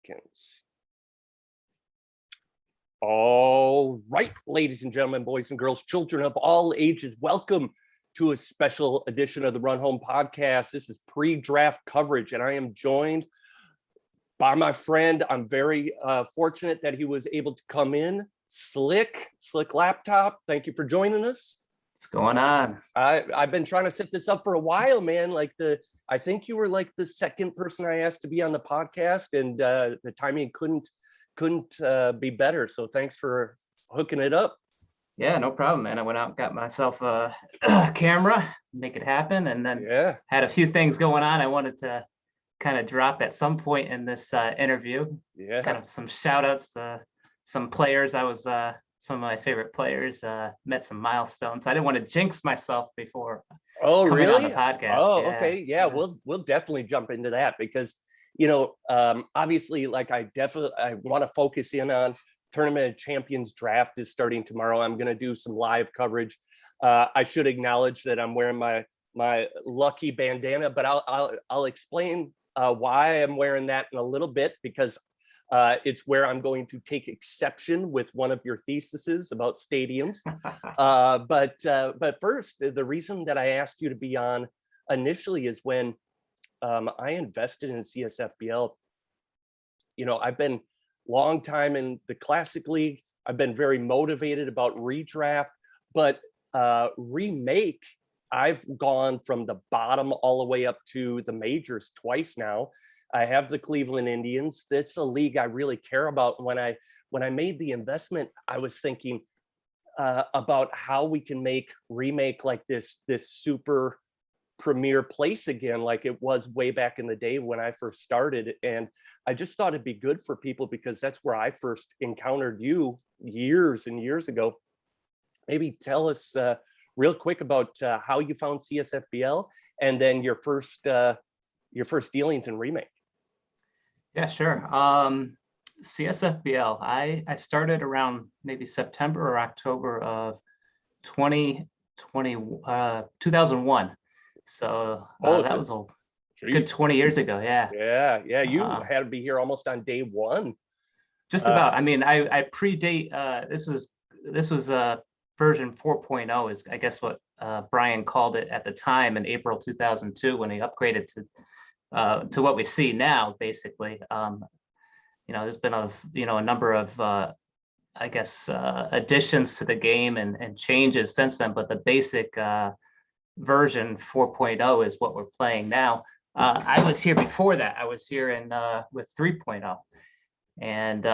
seconds. All right, ladies and gentlemen, boys and girls, children of all ages, welcome to a special edition of the Run Home Podcast. This is pre-draft coverage, and I am joined by my friend. I'm very fortunate that he was able to come in. Slick Laptop, thank you for joining us. What's going on? I've been trying to set this up for a while, man. I think you were like the second person I asked to be on the podcast, and the timing couldn't be better. So thanks for hooking it up. Yeah, no problem, man. I went out and got myself a camera, make it happen, and then had a few things going on I wanted to kind of drop at some point in this interview. Yeah, kind of some shout outs to some players. Some of my favorite players, met some milestones. I didn't want to jinx myself before coming really on the podcast. Oh, yeah. Okay. Yeah, we'll definitely jump into that because obviously, like I want to focus in on Tournament of Champions draft is starting tomorrow. I'm going to do some live coverage. I should acknowledge that I'm wearing my lucky bandana, but I'll explain why I'm wearing that in a little bit, because it's where I'm going to take exception with one of your theses about stadiums. But first, the reason that I asked you to be on initially is when I invested in CSFBL. I've been long time in the Classic League. I've been very motivated about redraft, but remake, I've gone from the bottom all the way up to the majors twice now. I have the Cleveland Indians. That's a league I really care about. When I made the investment, I was thinking about how we can make remake like this super premier place again, like it was way back in the day when I first started. And I just thought it'd be good for people because that's where I first encountered you years and years ago. Maybe tell us real quick about how you found CSFBL and then your first dealings in remake. Yeah, sure. CSFBL, I started around maybe September or October of 2001. So that was a good 20 years ago. Yeah. Yeah. You had to be here almost on day one. Just about. I mean, I predate. This was version 4.0 is, I guess, what Brian called it at the time in April 2002 when he upgraded to what we see now. Basically, there's been a number of additions to the game and changes since then. But the basic version 4.0 is what we're playing now. I was here before that. I was here with 3.0, and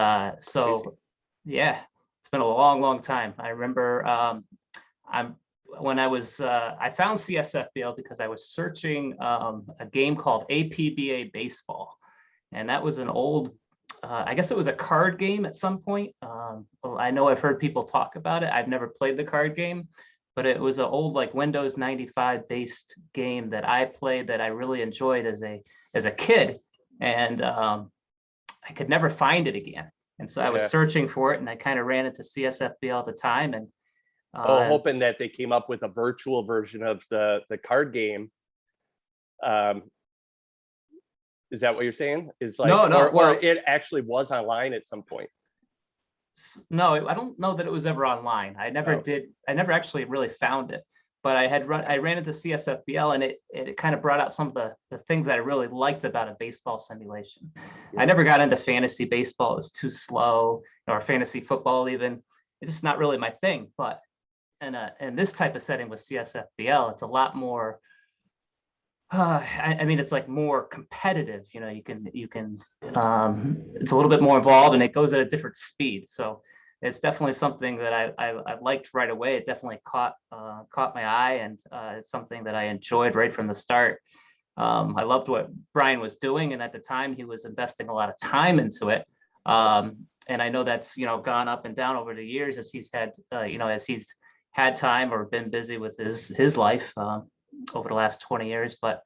so yeah, it's been a long time. I remember I found CSFBL because I was searching a game called APBA Baseball, and that was an old, I guess it was a card game at some point. I know I've heard people talk about it. I've never played the card game, but it was an old like Windows 95 based game that I played that I really enjoyed as a kid, and I could never find it again. And so I was searching for it, and I kind of ran into CSFBL at the time, and hoping that they came up with a virtual version of the card game. Is that what you're saying? Is like or it actually was online at some point? No, I don't know that it was ever online. I never did. I never actually really found it, but I ran into CSFBL, and it kind of brought out some of the things that I really liked about a baseball simulation. I never got into fantasy baseball. It was too slow, or fantasy football even. It's just not really my thing. But in this type of setting with CSFBL, it's a lot more. I mean, it's like more competitive. You can. It's a little bit more involved, and it goes at a different speed. So it's definitely something that I liked right away. It definitely caught my eye, and it's something that I enjoyed right from the start. I loved what Brian was doing, and at the time he was investing a lot of time into it. And I know that's gone up and down over the years as he's had time or been busy with his life over the last 20 years. But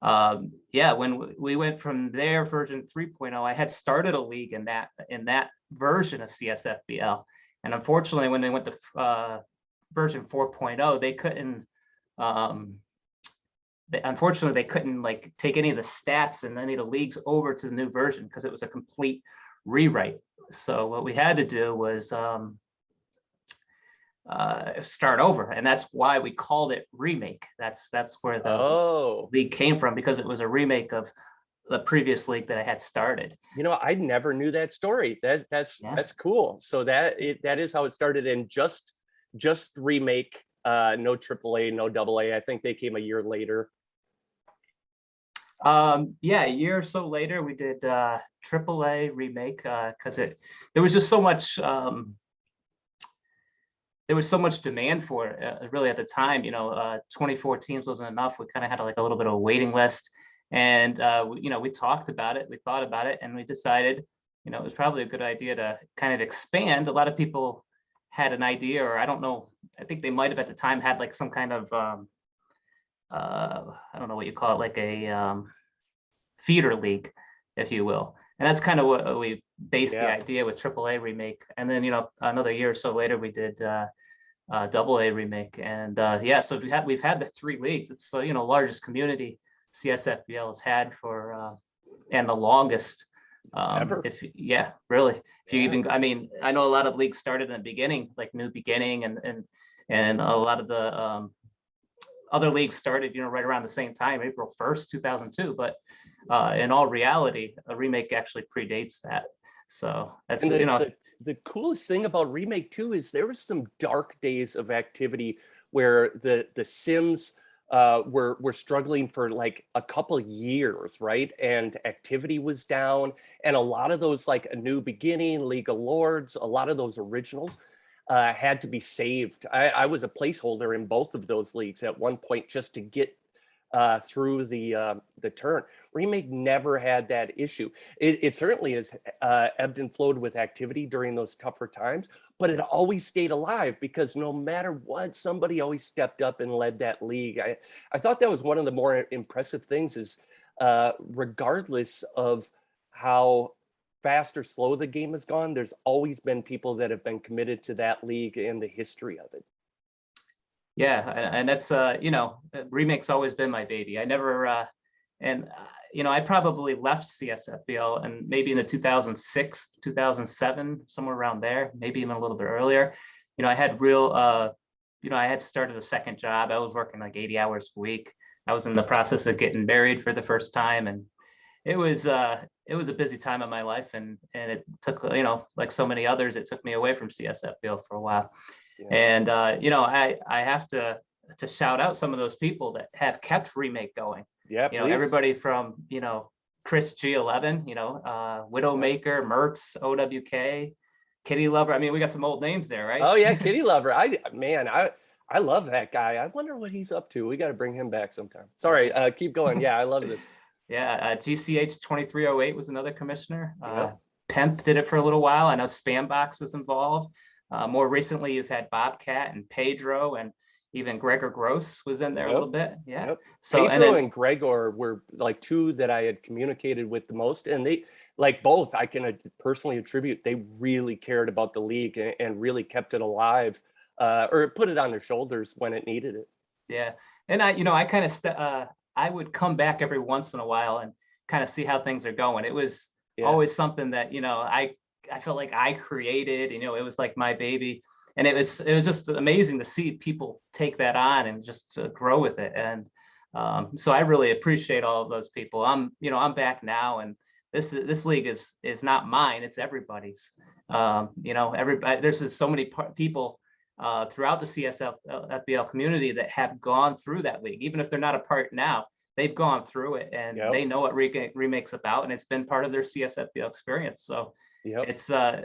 when we went from there, version 3.0, I had started a league in that version of CSFBL, and unfortunately when they went to version 4.0, they couldn't unfortunately they couldn't like take any of the stats and any of the leagues over to the new version because it was a complete rewrite. So what we had to do was start over, and that's why we called it Remake. That's where the league came from, because it was a remake of the previous league that I had started. I never knew that story. That's cool. So that is how it started, and just Remake, no AAA, no AA. I think they came a year later. Yeah, a year or so later we did AAA Remake, because there was just so much demand for it, really, at the time. 24 teams wasn't enough. We kind of had like a little bit of a waiting list, and we talked about it, we thought about it, and we decided it was probably a good idea to kind of expand. A lot of people had an idea, or I don't know, I think they might have at the time had like some kind of I don't know what you call it, like a feeder league, if you will. And that's kind of what we based the idea with AAA Remake. And then another year or so later we did AA Remake. And so we've had the 3 leagues. It's largest community CSFBL has had for and the longest ever. Really. If you even, I mean, I know a lot of leagues started in the beginning, like New Beginning, and a lot of the other leagues started right around the same time, April 1st, 2002. But in all reality, a Remake actually predates that. So that's the coolest thing about Remake too is there was some dark days of activity where the Sims were struggling for like a couple of years, right? And activity was down, and a lot of those, like A New Beginning, League of Lords, a lot of those originals had to be saved. I was a placeholder in both of those leagues at one point just to get through the turn. Remake never had that issue. It certainly has ebbed and flowed with activity during those tougher times, but it always stayed alive because no matter what, somebody always stepped up and led that league. I thought that was one of the more impressive things is regardless of how fast or slow the game has gone, there's always been people that have been committed to that league and the history of it. Yeah, and that's Remake's always been my baby. I never I probably left CSFBL and maybe in the 2006, 2007, somewhere around there, maybe even a little bit earlier. I had I had started a second job. I was working like 80 hours a week. I was in the process of getting married for the first time, and it was a busy time in my life, and it took, like so many others, it took me away from CSFBL for a while. Yeah. And I have to shout out some of those people that have kept Remake going. Yeah, everybody from Chris G11, Widowmaker, Mertz, OWK, Kitty Lover. I mean, we got some old names there, right? Oh yeah, Kitty Lover. I love that guy. I wonder what he's up to. We got to bring him back sometime. Sorry, keep going. Yeah, I love this. Yeah, GCH 2308 was another commissioner. Pemp did it for a little while. I know Spambox was involved. More recently, you've had Bobcat and Pedro, and even Gregor Gross was in there a little bit. Yeah. Yep. So Pedro and Gregor were like 2 that I had communicated with the most, and they, like, both I can personally attribute, they really cared about the league and really kept it alive, or put it on their shoulders when it needed it. Yeah, and I kind of I would come back every once in a while and kind of see how things are going. It was always something that I felt like I created. It was like my baby. And it was just amazing to see people take that on and just grow with it. And so I really appreciate all of those people. I'm back now, and this league is not mine; it's everybody's. Everybody. There's just so many people throughout the CSFBL community that have gone through that league, even if they're not a part now. They've gone through it, and they know what Remake's about, and it's been part of their CSFBL experience. So. Yep.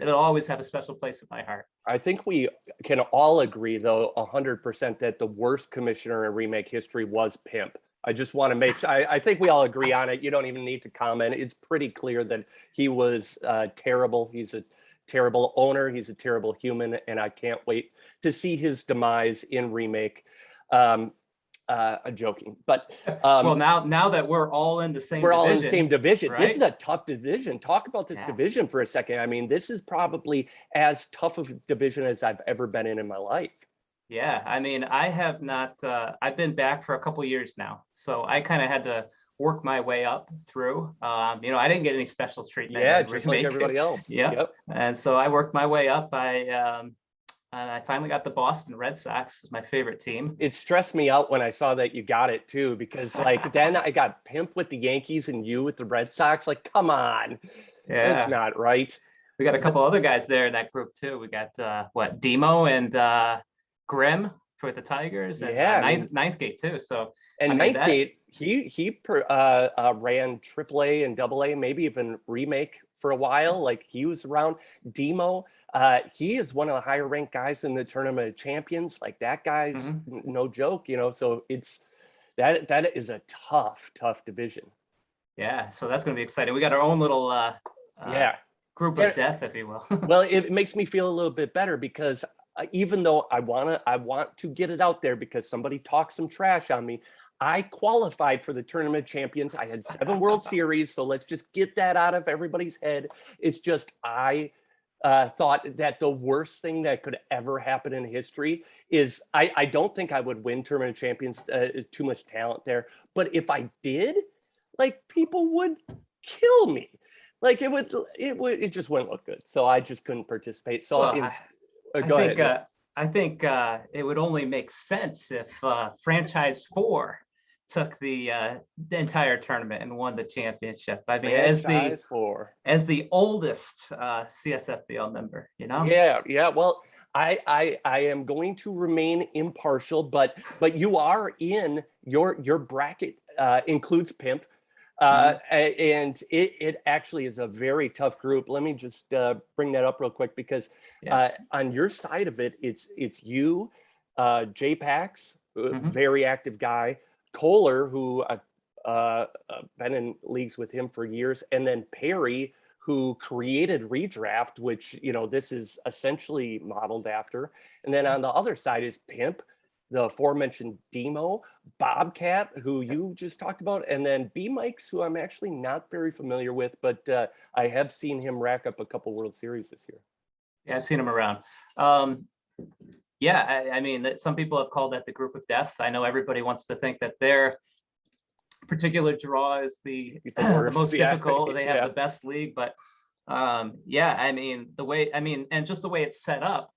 It'll always have a special place in my heart. I think we can all agree, though, 100% that the worst commissioner in Remake history was Pimp. I just want to make sure. I think we all agree on it. You don't even need to comment. It's pretty clear that he was terrible. He's a terrible owner. He's a terrible human, and I can't wait to see his demise in Remake. I'm joking, but well, now that we're all in the same division, right? This is a tough division. Talk about this division for a second. I mean, this is probably as tough of a division as I've ever been in my life. Yeah, I mean, I have not, I've been back for a couple years now, so I kind of had to work my way up through. I didn't get any special treatment Yeah, in just like remake. everybody else. Yeah, Yep. and so I worked my way up. And I finally got the Boston Red Sox as my favorite team. It stressed me out when I saw that you got it too, because like then I got Pimp with the Yankees and you with the Red Sox. Like, come on, that's Yeah, not right. we got a couple other guys there in that group too. We got Demo and Grimm for the Tigers, and Yeah, I mean, Ninth Gate too. So I and mean Ninth that. Gate, ran AAA and AA, maybe even remake for a while. Like he was around. Demo, he is one of the higher ranked guys in the Tournament of Champions. Like that guy's Mhm. no joke, you know. So it's that is a tough division. Yeah, so that's going to be exciting. We got our own little Yeah. group Yeah. of death, if you will. Well, it makes me feel a little bit better because even though I want to get it out there because somebody talks some trash on me, I qualified for the Tournament of Champions. I had 7 World Series, so let's just get that out of everybody's head. It's just I thought that the worst thing that could ever happen in history is I don't think I would win Tournament of Champions. Too much talent there, but if I did, like people would kill me. Like it just wouldn't look good. So I just couldn't participate. So Well, I go think ahead. it would only make sense if franchise 4 took the entire tournament and won the championship. I mean, Franchise 4. as the oldest CSFBL member, you know. Yeah. Well, I am going to remain impartial, but you are in your bracket includes Pimp. And it actually is a very tough group. Let me just bring that up real quick because Yeah. on your side of it, it's you, JPax, Mhm. very active guy, Kohler, who been in leagues with him for years, and then Perry, who created Redraft, which this is essentially modeled after. And then on the other side is Pimp, the aforementioned Demo, Bobcat, who you just talked about, and then B Mikes, who I'm actually not very familiar with, but I have seen him rack up a couple World Series this year. Yeah, I've seen him around. Yeah, I mean, some people have called that the group of death. I know everybody wants to think that their particular draw is the worst, most yeah. difficult. They have Yeah. the best league, but yeah, I mean, and just the way it's set up,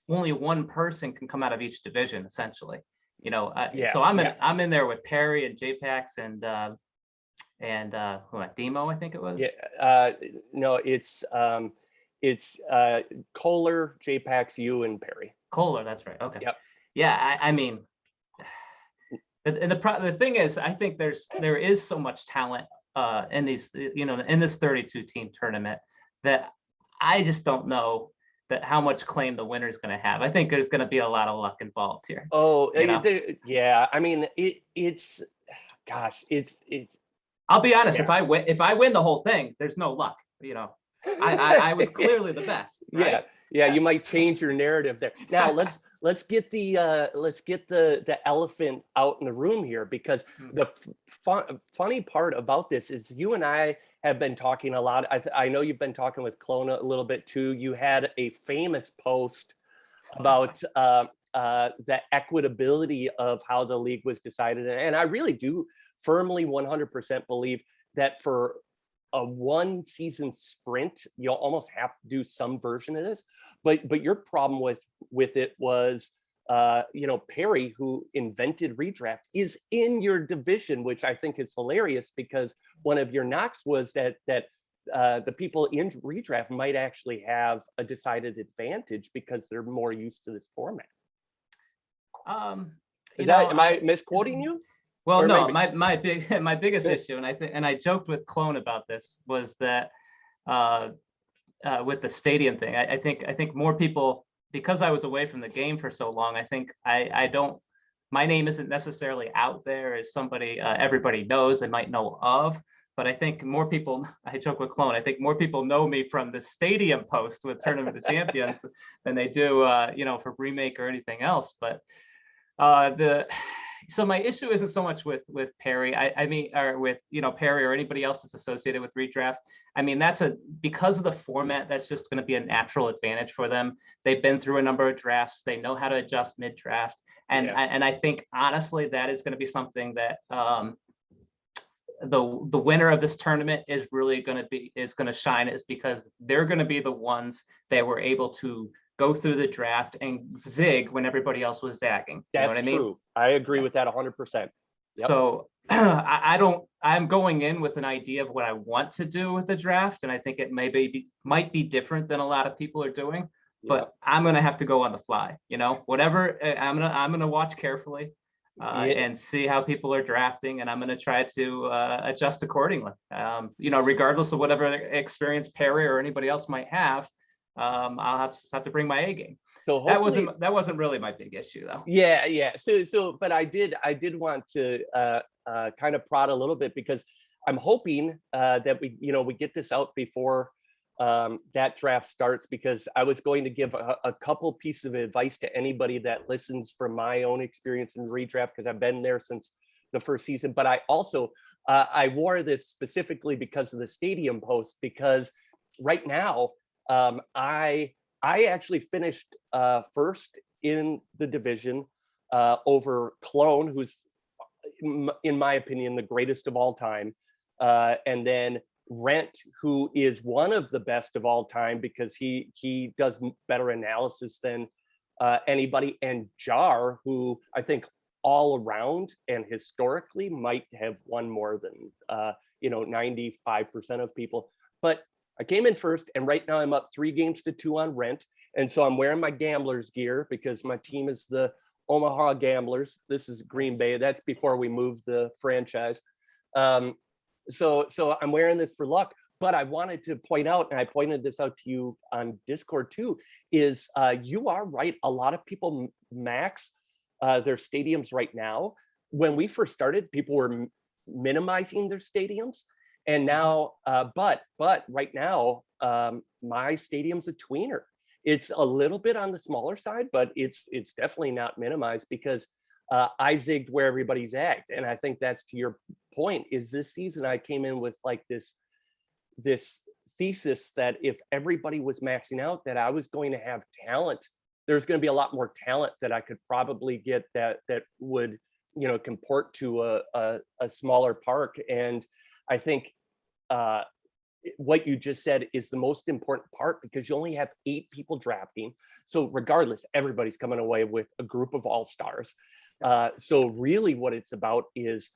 only one person can come out of each division, essentially. Yeah, So yeah. I'm in there with Perry and JPax and Demo, I think it was. Yeah, no, it's Kohler, JPax, you, and Perry. Kohler, that's right. Okay. Yep. Yeah, I mean, and the thing is, I think there is so much talent in these, in this 32 team tournament that I just don't know that how much claim the winner is going to have. I think there's going to be a lot of luck involved here. Oh, yeah. I mean, it's I'll be honest. Yeah. If I win the whole thing, there's no luck. I was clearly the best. Right? Yeah. You might change your narrative there. Now let's get the elephant out in the room here, because the funny part about this is you and I have been talking a lot. I know you've been talking with Clona a little bit too. You had a famous post about the equitability of how the league was decided, and I really do firmly 100% believe that for a 1 season sprint, you'll almost have to do some version of this. But your problem with it was, Perry, who invented Redraft, is in your division, which I think is hilarious, because one of your knocks was that the people in Redraft might actually have a decided advantage because they're more used to this format. Am I misquoting you? Well, or no, maybe... my biggest issue, and I joked with Clone about this, was that with the stadium thing, I think more people, because I was away from the game for so long, I think my name isn't necessarily out there as somebody everybody knows and might know of. But I think more people, I joke with Clone, I think more people know me from the stadium post with Tournament of Champions than they do, for Remake or anything else. But so my issue isn't so much with Perry, or with Perry or anybody else that's associated with Redraft. I mean, because of the format, that's just going to be a natural advantage for them. They've been through a number of drafts. They know how to adjust mid-draft. And I think, honestly, that is going to be something that the winner of this tournament is really going to shine, is because they're going to be the ones that were able to go through the draft and zig when everybody else was zagging. That's know what I mean? true. I agree with that 100%. Yep. So I'm going in with an idea of what I want to do with the draft. And I think it might be different than a lot of people are doing, but I'm going to have to go on the fly, whatever. I'm going to watch carefully and see how people are drafting. And I'm going to try to adjust accordingly, regardless of whatever experience Perry or anybody else might have. I'll just have to bring my A game. So that wasn't really my big issue, though. Yeah. So, but I did want to kind of prod a little bit, because I'm hoping that we get this out before that draft starts, because I was going to give a couple pieces of advice to anybody that listens from my own experience in redraft, because I've been there since the first season. But I also I wore this specifically because of the stadium post, because right now I actually finished first in the division over Clone, who's, in my opinion, the greatest of all time. And then Rent, who is one of the best of all time, because he does better analysis than anybody. And Jar, who I think all around and historically might have won more than 95% of people. But I came in first, and right now I'm up 3-2 on Rent. And so I'm wearing my Gamblers gear, because my team is the Omaha Gamblers. This is Green Bay. That's before we moved the franchise. So I'm wearing this for luck. But I wanted to point out, and I pointed this out to you on Discord too, is you are right. A lot of people max their stadiums right now. When we first started, people were minimizing their stadiums. And now, but right now, my stadium's a tweener. It's a little bit on the smaller side, but it's definitely not minimized, because I zigged where everybody's at. And I think that's to your point, is this season I came in with like this thesis that if everybody was maxing out, that I was going to have talent. There's going to be a lot more talent that I could probably get that would, comport to a smaller park. And I think what you just said is the most important part, because you only have 8 people drafting. So regardless, everybody's coming away with a group of all-stars. So really what it's about is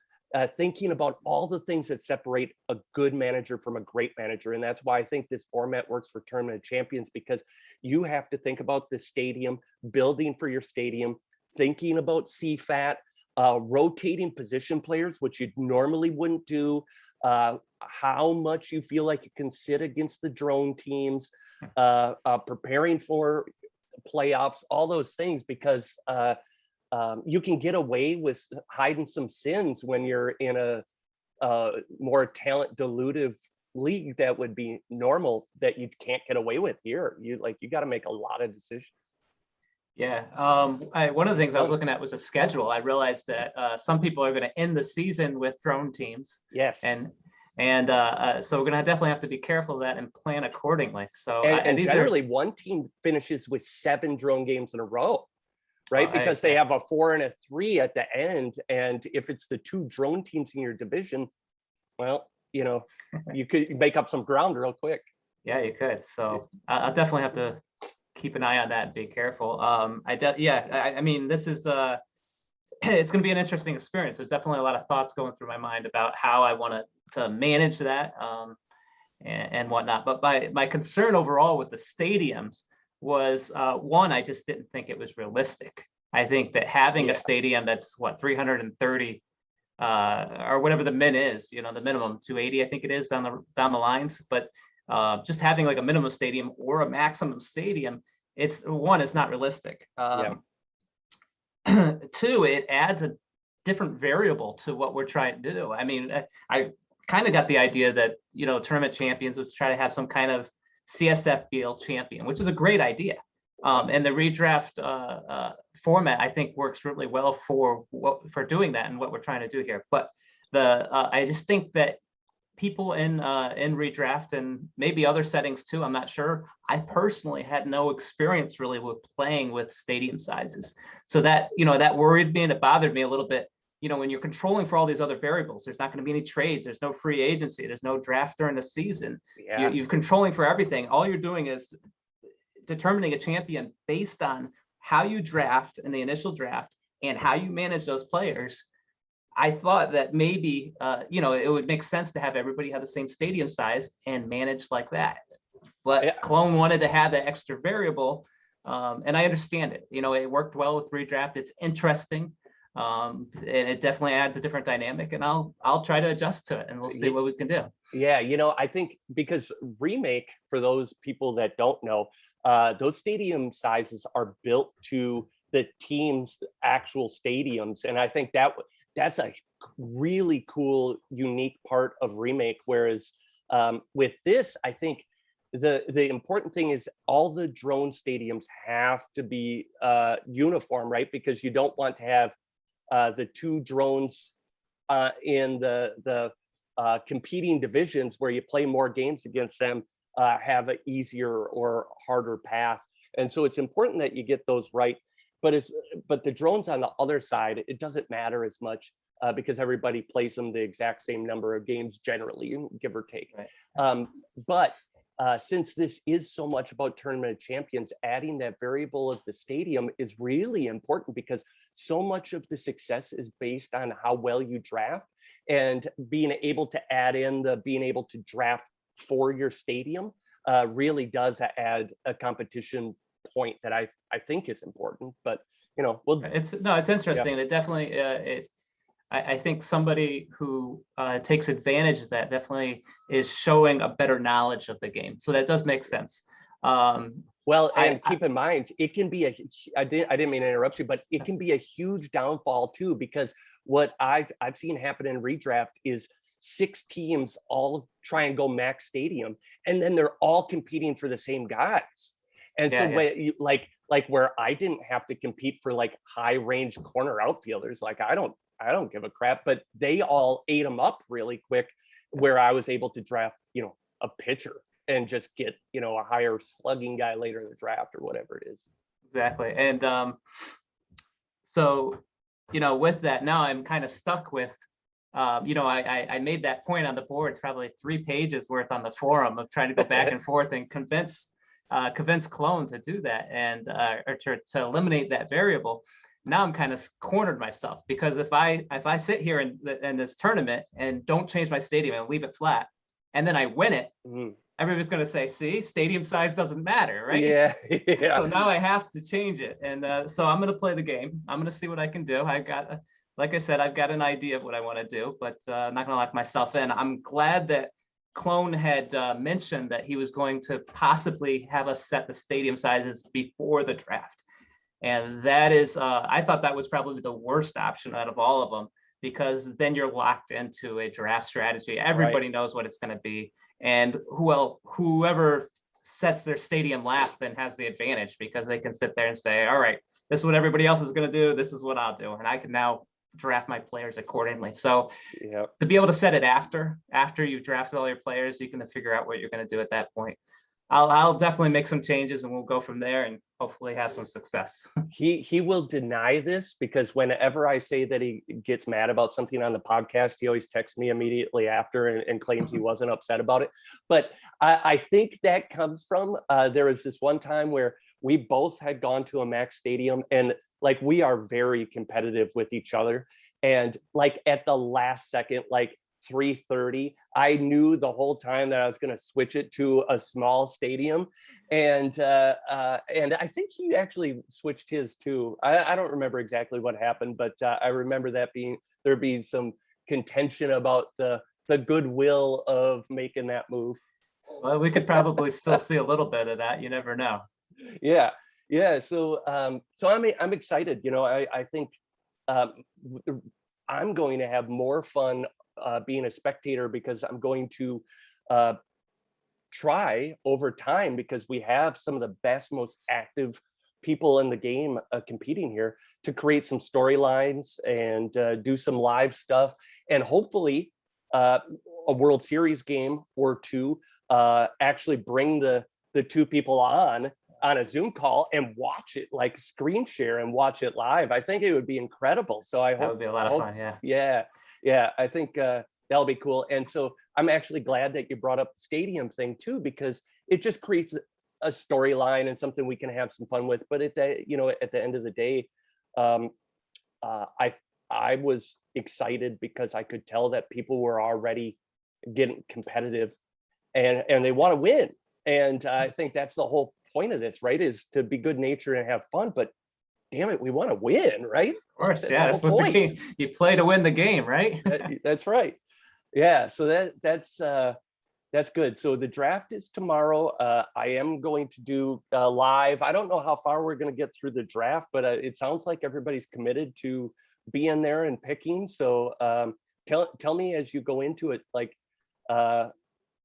thinking about all the things that separate a good manager from a great manager. And that's why I think this format works for Tournament of Champions, because you have to think about the stadium, building for your stadium, thinking about CFAT, rotating position players, which you normally wouldn't do, how much you feel like you can sit against the drone teams, preparing for playoffs, all those things, because you can get away with hiding some sins when you're in a more talent dilutive league that would be normal, that you can't get away with here. You got to make a lot of decisions. Yeah. One of the things I was looking at was a schedule. I realized that some people are going to end the season with drone teams. Yes. And so we're going to definitely have to be careful of that and plan accordingly. So and generally one team finishes with 7 drone games in a row, right? Because they have a 4 and a 3 at the end. And if it's the 2 drone teams in your division, well, you could make up some ground real quick. Yeah, you could. So I'll definitely have to keep an eye on that and be careful. I mean, this is it's going to be an interesting experience. There's definitely a lot of thoughts going through my mind about how I want to manage that and whatnot. But my concern overall with the stadiums was one, I just didn't think it was realistic. I think that having a stadium that's 330 or whatever the min is, the minimum 280, I think it is down the lines, but just having like a minimum stadium or a maximum stadium, it's not realistic. 2, it adds a different variable to what we're trying to do. I mean, I kind of got the idea that, Tournament Champions would try to have some kind of CSFBL champion, which is a great idea. And the redraft format, I think, works really well for doing that and what we're trying to do here. But I just think that people in redraft and maybe other settings too, I'm not sure. I personally had no experience really with playing with stadium sizes. So that, that worried me and it bothered me a little bit. When you're controlling for all these other variables, there's not going to be any trades, there's no free agency, there's no draft during the season. Yeah. You're controlling for everything. All you're doing is determining a champion based on how you draft in the initial draft and how you manage those players. I thought that maybe, it would make sense to have everybody have the same stadium size and manage like that. But Clone wanted to have that extra variable, and I understand it. It worked well with redraft. It's interesting, and it definitely adds a different dynamic. And I'll try to adjust to it, and we'll see what we can do. Yeah, I think because Remake, for those people that don't know, those stadium sizes are built to the team's actual stadiums, and I think that's a really cool, unique part of Remake. Whereas with this, I think the important thing is all the drone stadiums have to be uniform, right? Because you don't want to have the two drones in the competing divisions where you play more games against them have an easier or harder path. And so it's important that you get those right. But the drones on the other side, it doesn't matter as much because everybody plays them the exact same number of games generally, give or take. Right. But since this is so much about Tournament of Champions, adding that variable of the stadium is really important because so much of the success is based on how well you draft, and being able to add in being able to draft for your stadium really does add a competition point that I think is important. But it's interesting. Yeah. It definitely I think somebody who takes advantage of that definitely is showing a better knowledge of the game. So that does make sense. Well, and keep in mind, it can be I didn't mean to interrupt you, but it can be a huge downfall too, because what I've seen happen in redraft is 6 teams all try and go max stadium, and then they're all competing for the same guys. And when you, like where I didn't have to compete for like high range corner outfielders, like I don't give a crap, but they all ate them up really quick, where I was able to draft, a pitcher and just get, a higher slugging guy later in the draft or whatever it is. Exactly. And so, with that, now I'm kind of stuck with, I made that point on the board. It's probably 3 pages worth on the forum of trying to go back and forth and convince Clone to do that and or to eliminate that variable. Now I'm kind of cornered myself, because if I sit here in this tournament and don't change my stadium and leave it flat, and then I win it, everybody's going to say, see, stadium size doesn't matter, right? Yeah. So now I have to change it. And so I'm going to play the game. I'm going to see what I can do. Like I said, I've got an idea of what I want to do, but I'm not going to lock myself in. I'm glad that Clone had mentioned that he was going to possibly have us set the stadium sizes before the draft. And that is, I thought that was probably the worst option out of all of them, because then you're locked into a draft strategy. Everybody knows what it's going to be. And whoever sets their stadium last then has the advantage, because they can sit there and say, all right, this is what everybody else is going to do. This is what I'll do. And I can now draft my players accordingly. So to be able to set it after you've drafted all your players, you can figure out what you're going to do at that point. I'll definitely make some changes, and we'll go from there and hopefully have some success. He will deny this, because whenever I say that he gets mad about something on the podcast, he always texts me immediately after and claims he wasn't upset about it. But I think that comes from there was this one time where we both had gone to a max stadium, and like we are very competitive with each other. And like at the last second, like 3:30, I knew the whole time that I was going to switch it to a small stadium, and I think he actually switched his too. I don't remember exactly what happened, but I remember that there being some contention about the goodwill of making that move. Well, we could probably still see a little bit of that. You never know. Yeah. So I'm excited. I think I'm going to have more fun being a spectator, because I'm going to try over time, because we have some of the best, most active people in the game competing here, to create some storylines and do some live stuff, and hopefully a World Series game or two, actually bring the two people on a Zoom call and watch it, like screen share and watch it live. I think it would be incredible. So I hope That would be a lot of fun. Yeah. I think that'll be cool. And so I'm actually glad that you brought up the stadium thing too, because it just creates a storyline and something we can have some fun with. But at the end of the day, I was excited because I could tell that people were already getting competitive and they want to win. And I think that's the whole point of this, right? Is to be good natured and have fun, but damn it, we want to win, right? Of course, That's yeah. the That's whole what the point. game, you play to win the game, right? That's right. Yeah. So that's good. So the draft is tomorrow. I am going to do live. I don't know how far we're going to get through the draft, but it sounds like everybody's committed to being there and picking. So tell me as you go into it, like,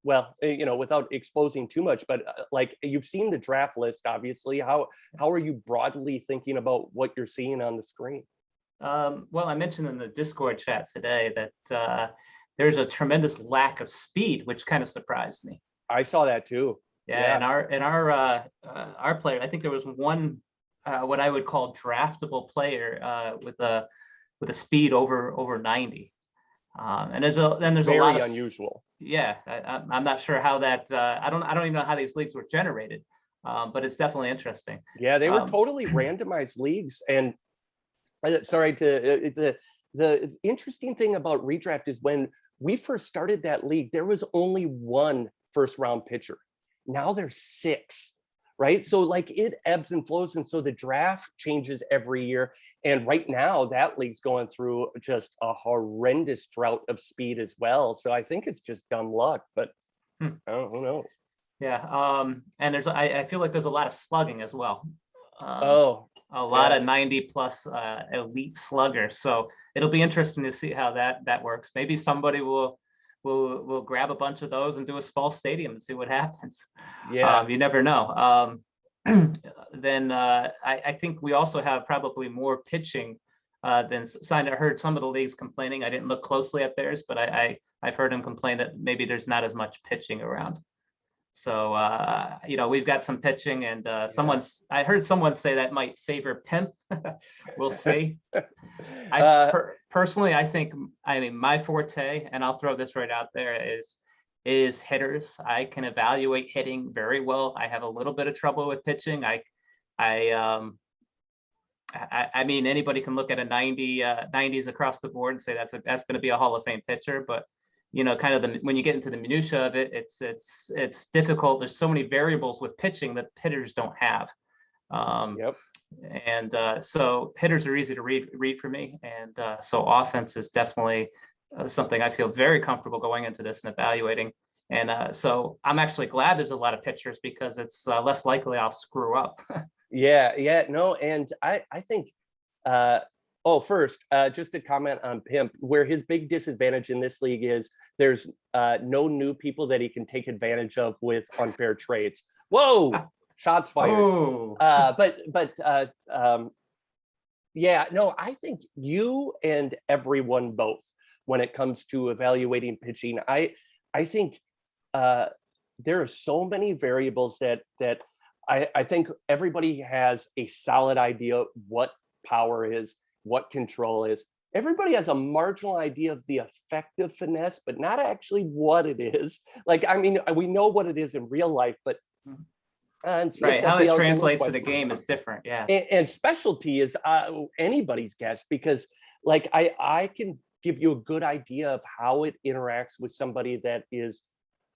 well, without exposing too much, but like you've seen the draft list, obviously. How are you broadly thinking about what you're seeing on the screen? Well, I mentioned in the Discord chat today that there's a tremendous lack of speed, which kind of surprised me. I saw that too. Yeah, and our player, I think there was one what I would call draftable player with a speed over 90. And there's a Very lot of unusual. Yeah, I'm not sure how that I don't even know how these leagues were generated, but it's definitely interesting. Yeah, they were totally randomized leagues. And sorry to the interesting thing about redraft is when we first started that league, there was only one first round pitcher. Now there's 6, right? So like it ebbs and flows. And so the draft changes every year. And right now that league's going through just a horrendous drought of speed as well. So I think it's just dumb luck, but who knows? Yeah. And I feel like there's a lot of slugging as well. A lot of 90 plus elite sluggers. So it'll be interesting to see how that works. Maybe somebody will grab a bunch of those and do a small stadium and see what happens. Yeah. You never know. Then I think we also have probably more pitching than signed. I heard some of the leagues complaining. I didn't look closely at theirs, but I've heard them complain that maybe there's not as much pitching around. So we've got some pitching, and I heard someone say that might favor Pimp. We'll see. Personally, I mean my forte, and I'll throw this right out there, is hitters. I can evaluate hitting very well. I have a little bit of trouble with pitching. I mean, anybody can look at a 90s across the board and say that's going to be a Hall of Fame pitcher, but kind of when you get into the minutia of it, it's difficult. There's so many variables with pitching that hitters don't have. Yep. And so hitters are easy to read for me, and so offense is definitely something I feel very comfortable going into this and evaluating. And so I'm actually glad there's a lot of pitchers because it's less likely I'll screw up. Yeah, no, and I think first, just to comment on Pimp, where his big disadvantage in this league is there's no new people that he can take advantage of with unfair trades. Whoa, shots fired. Oh. Yeah, no, I think you and everyone both, when it comes to evaluating pitching, I think there are so many variables that I think everybody has a solid idea what power is, what control is. Everybody has a marginal idea of the effective finesse, but not actually what it is. Like, I mean, we know what it is in real life, but right, how it translates to the game is different. Yeah. And specialty is anybody's guess, because like I can give you a good idea of how it interacts with somebody that is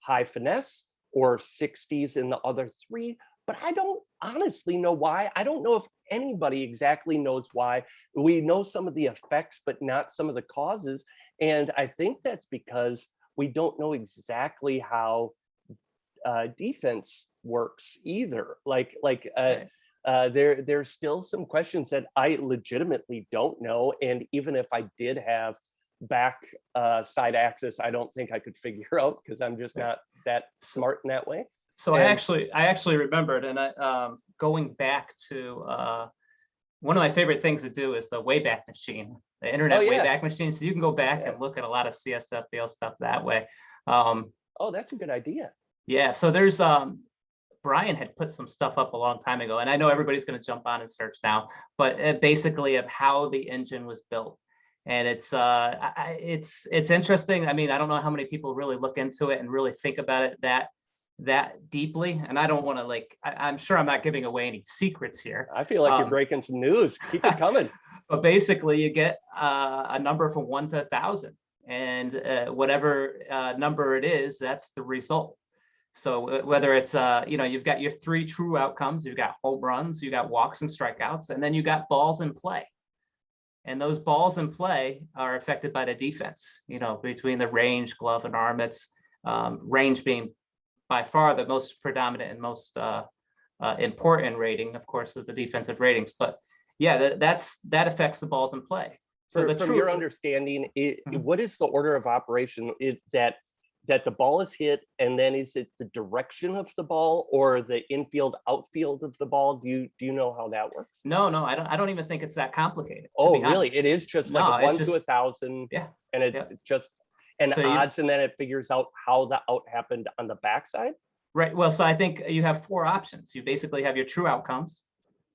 high finesse or 60s in the other 3, but I don't honestly know why. I don't know if anybody exactly knows why. We know some of the effects, but not some of the causes. And I think that's because we don't know exactly how defense works either. There's still some questions that I legitimately don't know. And even if I did have back side access, I don't think I could figure out, because I'm just not that smart in that way. So I actually remembered, and going back to one of my favorite things to do is the Wayback Machine, the internet Wayback Machine. So you can go back and look at a lot of CSFBL stuff that way. Oh, that's a good idea. Yeah, so there's Brian had put some stuff up a long time ago, and I know everybody's going to jump on and search now, but basically of how the engine was built. And it's interesting. I mean, I don't know how many people really look into it and really think about it that deeply. And I don't want to I'm sure I'm not giving away any secrets here. I feel like you're breaking some news. Keep it coming. But basically, you get a number from 1 to 1,000, and whatever number it is, that's the result. So whether it's you've got your 3 true outcomes, you've got home runs, you got walks and strikeouts, and then you got balls in play. And those balls in play are affected by the defense, between the range, glove, and arm. It's range being by far the most predominant and most important rating, of course, of the defensive ratings. But yeah, that affects the balls in play. So from your understanding, what is the order of operation? That the ball is hit, and then is it the direction of the ball or the infield outfield of the ball? Do you know how that works? No, I don't even think it's that complicated. Oh, really? It is just like a 1 to 1,000. Yeah. And it's just an odds, and then it figures out how the out happened on the backside. Right. Well, so I think you have 4 options. You basically have your true outcomes,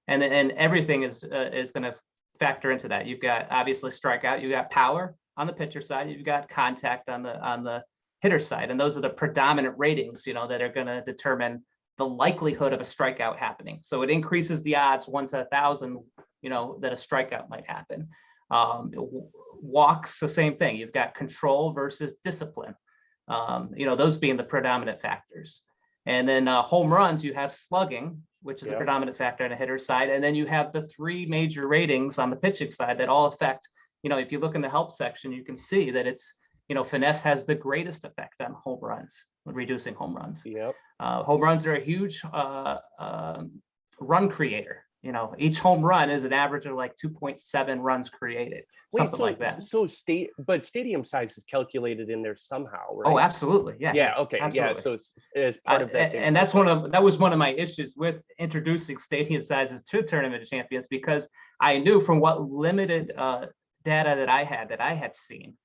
and everything is going to factor into that. You've got obviously strikeout, you got power on the pitcher side, you've got contact on the hitter side, and those are the predominant ratings, that are going to determine the likelihood of a strikeout happening. So it increases the odds 1 to 1,000, that a strikeout might happen. Walks, the same thing. You've got control versus discipline. Those being the predominant factors. And then home runs, you have slugging, which is a predominant factor on the hitter side, and then you have the 3 major ratings on the pitching side that all affect. If you look in the help section, you can see that it's. Finesse has the greatest effect on home runs, reducing home runs. Yep. Home runs are a huge run creator. Each home run is an average of like 2.7 runs created, something like that. So stadium size is calculated in there somehow, right? Oh, absolutely. Yeah. Yeah. Okay. Absolutely. Yeah. So it's part of that. And that was one of my issues with introducing stadium sizes to tournament champions, because I knew from what limited data that I had seen,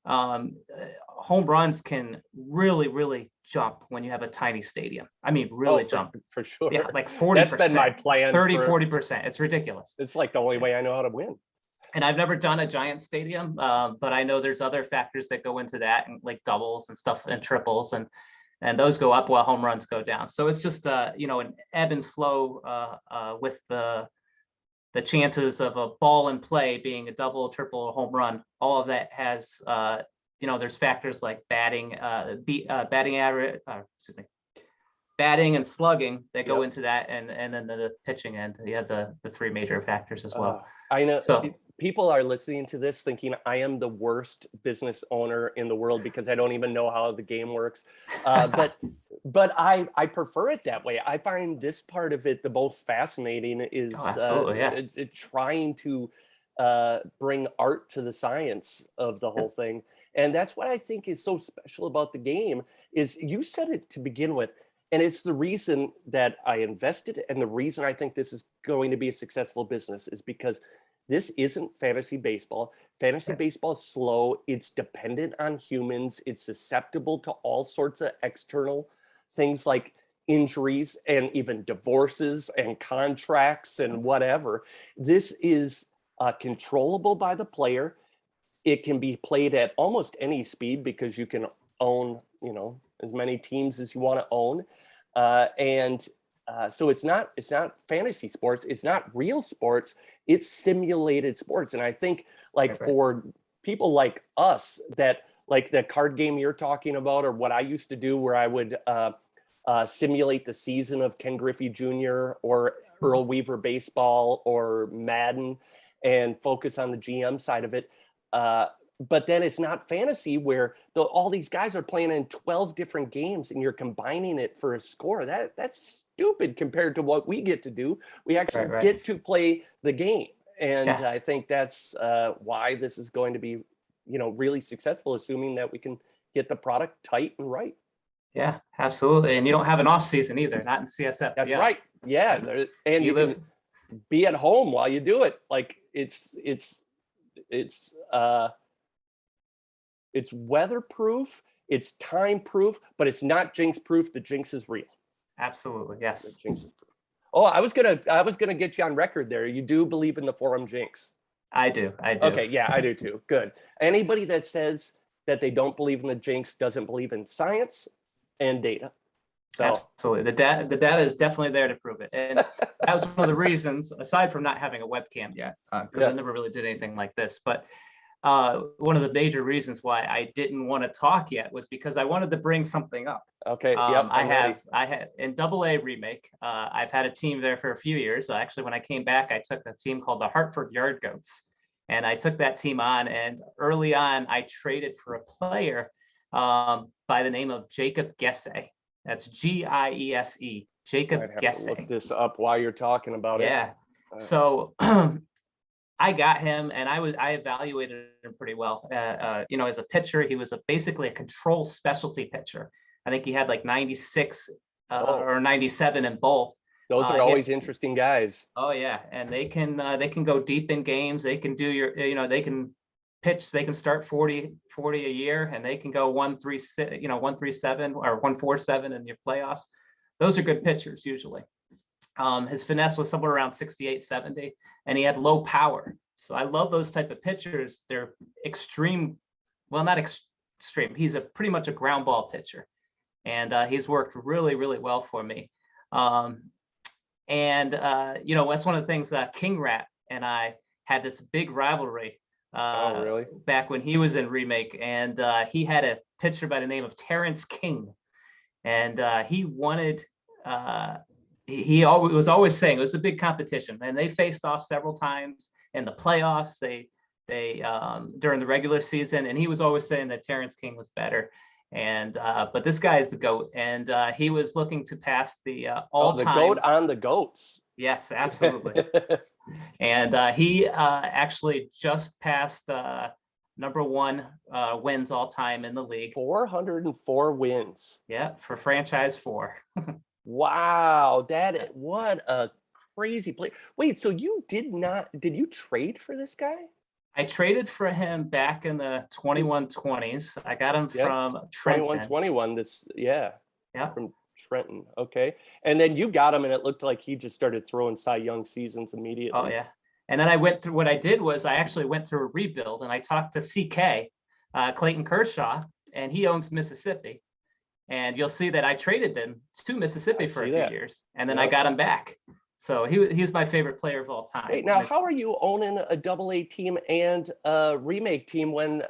home runs can really jump when you have a tiny stadium. I mean, really jump. For sure. Yeah, like 40%. That's been my plan. 40%. It's ridiculous. It's like the only way I know how to win. And I've never done a giant stadium, but I know there's other factors that go into that, and like doubles and stuff and triples, and those go up while home runs go down. So it's just an ebb and flow with the chances of a ball in play being a double, triple, or home run. All of that has there's factors like batting average, batting and slugging that go into that, and then the pitching end. You have the 3 major factors as well. I know. So people are listening to this thinking I am the worst business owner in the world because I don't even know how the game works. But I prefer it that way. I find this part of it the most fascinating is trying to bring art to the science of the whole thing. And that's what I think is so special about the game is you said it to begin with. And it's the reason that I invested, and the reason I think this is going to be a successful business is because this isn't fantasy baseball. Fantasy baseball is slow. It's dependent on humans. It's susceptible to all sorts of external things like injuries and even divorces and contracts and whatever. This is controllable by the player. It can be played at almost any speed because you can own, as many teams as you want to own. So it's not fantasy sports. It's not real sports. It's simulated sports. And I think for people like us that like the card game you're talking about, or what I used to do where I would simulate the season of Ken Griffey Jr. or Earl Weaver baseball or Madden and focus on the GM side of it. But then it's not fantasy where all these guys are playing in 12 different games and you're combining it for a score. That's stupid compared to what we get to do. We actually get to play the game. And I think that's why this is going to be, really successful, assuming that we can get the product tight and right. Yeah, absolutely. And you don't have an off season either, not in CSF. That's right. Yeah. And you can be at home while you do it. Like it's weatherproof. It's time proof, but it's not jinx proof. The jinx is real. Absolutely. The Yes. jinx is proof. Oh, I was gonna get you on record there. You do believe in the forum jinx? I do. Okay, yeah, I do too. Good. Anybody that says that they don't believe in the jinx doesn't believe in science and data. So absolutely, the data is definitely there to prove it, and that was one of the reasons, aside from not having a webcam yet, because I never really did anything like this. But one of the major reasons why I didn't want to talk yet was because I wanted to bring something up. okay, yep, I had in AA Remake. I've had a team there for a few years. Actually, when I came back, I took a team called the Hartford Yard Goats, and I took that team on. And early on, I traded for a player by the name of Jacob Gesse. That's Giese. Jacob I'd have Gesse. to look this up while you're talking about it. Yeah. So I got him, and I evaluated him pretty well. As a pitcher, he was basically a control specialty pitcher. I think he had like 96 or 97 in both. Those are always interesting guys. Oh yeah, and they can go deep in games. They can do they can pitch. They can start 40 a year, and they can go 137, 137 or 147 in your playoffs. Those are good pitchers usually. His finesse was somewhere around 68, 70, and he had low power. So I love those type of pitchers. They're extreme. Well, not extreme. He's pretty much a ground ball pitcher, and he's worked really, really well for me. That's one of the things that King Rat and I had this big rivalry really? back when he was in Remake, and he had a pitcher by the name of Terrence King, and he wanted. He was always saying it was a big competition, and they faced off several times in the playoffs. They during the regular season, and he was always saying that Terrence King was better. And but this guy is the GOAT, and he was looking to pass the all-time. The GOAT on the goats. Yes, absolutely. And he actually just passed number one wins all time in the league. 404 wins. Yeah, for franchise 4. Wow, what a crazy play. Wait, so did you trade for this guy? I traded for him back in the 21-20s. I got him from Trenton. 21-21, Yeah. From Trenton. Okay. And then you got him, and it looked like he just started throwing Cy Young seasons immediately. Oh, yeah. And then what I did was I actually went through a rebuild, and I talked to CK, Clayton Kershaw, and he owns Mississippi. And you'll see that I traded him to Mississippi for a few years, and then I got him back. So he's my favorite player of all time. Hey, now, how are you owning a AA team and a remake team when